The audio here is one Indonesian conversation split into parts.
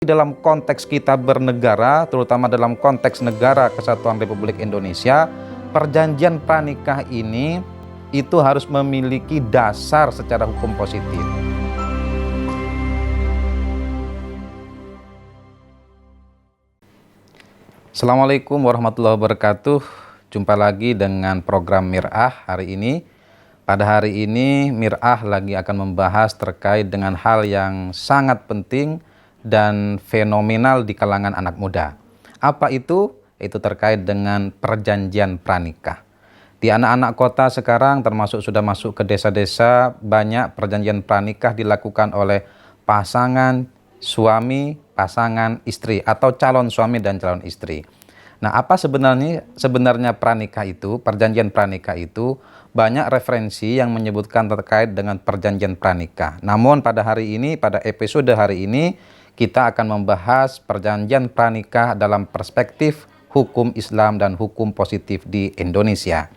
Dalam konteks kita bernegara, terutama dalam konteks Negara Kesatuan Republik Indonesia, perjanjian pranikah ini itu harus memiliki dasar secara hukum positif. Assalamualaikum warahmatullahi wabarakatuh. Jumpa lagi dengan program Mir'ah hari ini. Pada hari ini Mir'ah lagi akan membahas terkait dengan hal yang sangat penting dan fenomenal di kalangan anak muda. Apa itu? Itu terkait dengan perjanjian pranikah. Di anak-anak kota sekarang termasuk sudah masuk ke desa-desa, banyak perjanjian pranikah dilakukan oleh pasangan suami, pasangan istri atau calon suami dan calon istri. Nah, apa sebenarnya pranikah itu? Perjanjian pranikah itu banyak referensi yang menyebutkan terkait dengan perjanjian pranikah. Namun pada hari ini, pada episode hari ini, kita akan membahas perjanjian pranikah dalam perspektif hukum Islam dan hukum positif di Indonesia.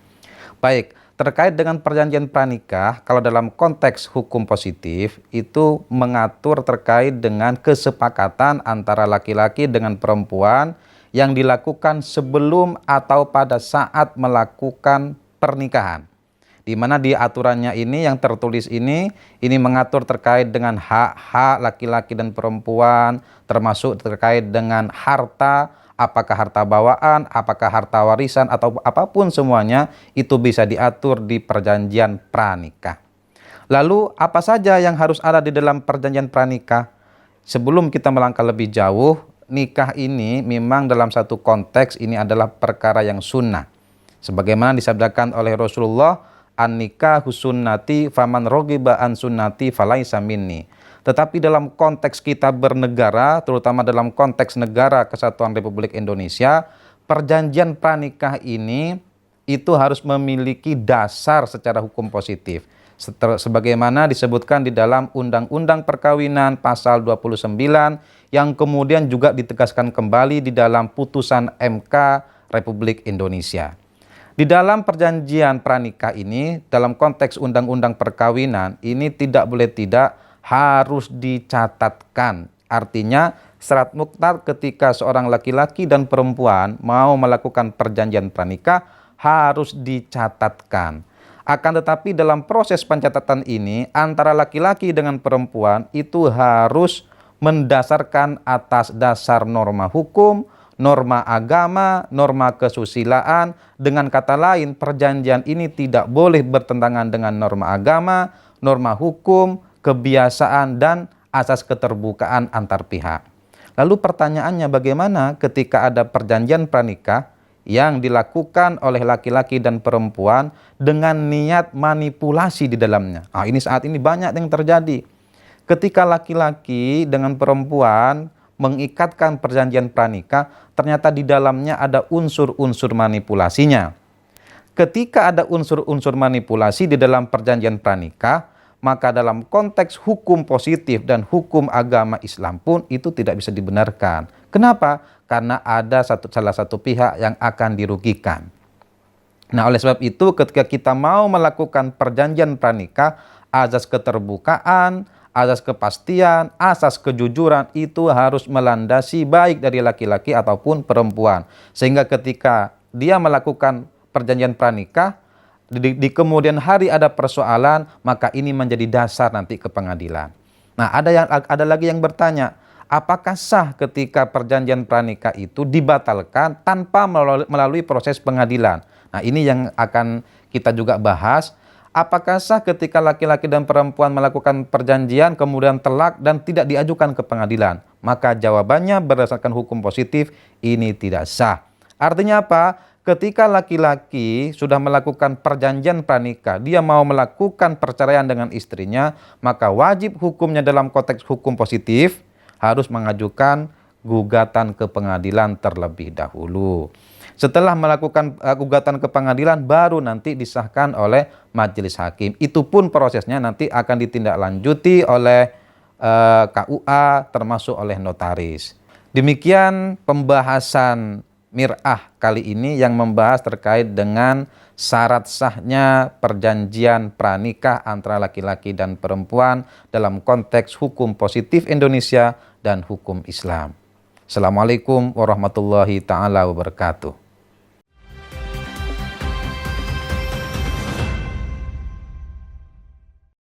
Baik, terkait dengan perjanjian pranikah, kalau dalam konteks hukum positif, itu mengatur terkait dengan kesepakatan antara laki-laki dengan perempuan yang dilakukan sebelum atau pada saat melakukan pernikahan. Di mana di aturannya ini yang tertulis ini mengatur terkait dengan hak-hak laki-laki dan perempuan, termasuk terkait dengan harta, apakah harta bawaan, apakah harta warisan atau apapun semuanya itu bisa diatur di perjanjian pranikah. Lalu apa saja yang harus ada di dalam perjanjian pranikah? Sebelum kita melangkah lebih jauh, nikah ini memang dalam satu konteks ini adalah perkara yang sunnah. Sebagaimana disabdakan oleh Rasulullah, an-nikahu sunnati faman rogiba an sunnati falaisa minni. Tetapi dalam konteks kita bernegara, terutama dalam konteks Negara Kesatuan Republik Indonesia, perjanjian pranikah ini itu harus memiliki dasar secara hukum positif. Sebagaimana disebutkan di dalam Undang-Undang Perkawinan pasal 29 yang kemudian juga ditegaskan kembali di dalam putusan MK Republik Indonesia. Di dalam perjanjian pranikah ini, dalam konteks undang-undang perkawinan, ini tidak boleh tidak harus dicatatkan. Artinya, syarat muqtad ketika seorang laki-laki dan perempuan mau melakukan perjanjian pranikah harus dicatatkan. Akan tetapi dalam proses pencatatan ini, antara laki-laki dengan perempuan itu harus mendasarkan atas dasar norma hukum, norma agama, norma kesusilaan. Dengan kata lain, perjanjian ini tidak boleh bertentangan dengan norma agama, norma hukum, kebiasaan, dan asas keterbukaan antar pihak. Lalu pertanyaannya, bagaimana ketika ada perjanjian pranikah yang dilakukan oleh laki-laki dan perempuan dengan niat manipulasi di dalamnya? Ini saat ini banyak yang terjadi. Ketika laki-laki dengan perempuan mengikatkan perjanjian pranikah, ternyata di dalamnya ada unsur-unsur manipulasinya. Ketika ada unsur-unsur manipulasi di dalam perjanjian pranikah, maka dalam konteks hukum positif dan hukum agama Islam pun itu tidak bisa dibenarkan. Kenapa? Karena ada salah satu pihak yang akan dirugikan. Nah, oleh sebab itu ketika kita mau melakukan perjanjian pranikah, azas keterbukaan, asas kepastian, asas kejujuran itu harus melandasi baik dari laki-laki ataupun perempuan. Sehingga ketika dia melakukan perjanjian pranikah, di kemudian hari ada persoalan, maka ini menjadi dasar nanti ke pengadilan. Nah, ada lagi yang bertanya, apakah sah ketika perjanjian pranikah itu dibatalkan tanpa melalui proses pengadilan? Nah, ini yang akan kita juga bahas. Apakah sah ketika laki-laki dan perempuan melakukan perjanjian kemudian telak dan tidak diajukan ke pengadilan? Maka jawabannya berdasarkan hukum positif ini tidak sah. Artinya apa? Ketika laki-laki sudah melakukan perjanjian pranikah, dia mau melakukan perceraian dengan istrinya, maka wajib hukumnya dalam konteks hukum positif harus mengajukan gugatan ke pengadilan terlebih dahulu. Setelah melakukan gugatan ke pengadilan, baru nanti disahkan oleh majelis hakim. Itu pun prosesnya nanti akan ditindaklanjuti oleh KUA termasuk oleh notaris. Demikian pembahasan Mir'ah kali ini yang membahas terkait dengan syarat sahnya perjanjian pranikah antara laki-laki dan perempuan dalam konteks hukum positif Indonesia dan hukum Islam. Assalamualaikum warahmatullahi taala wabarakatuh.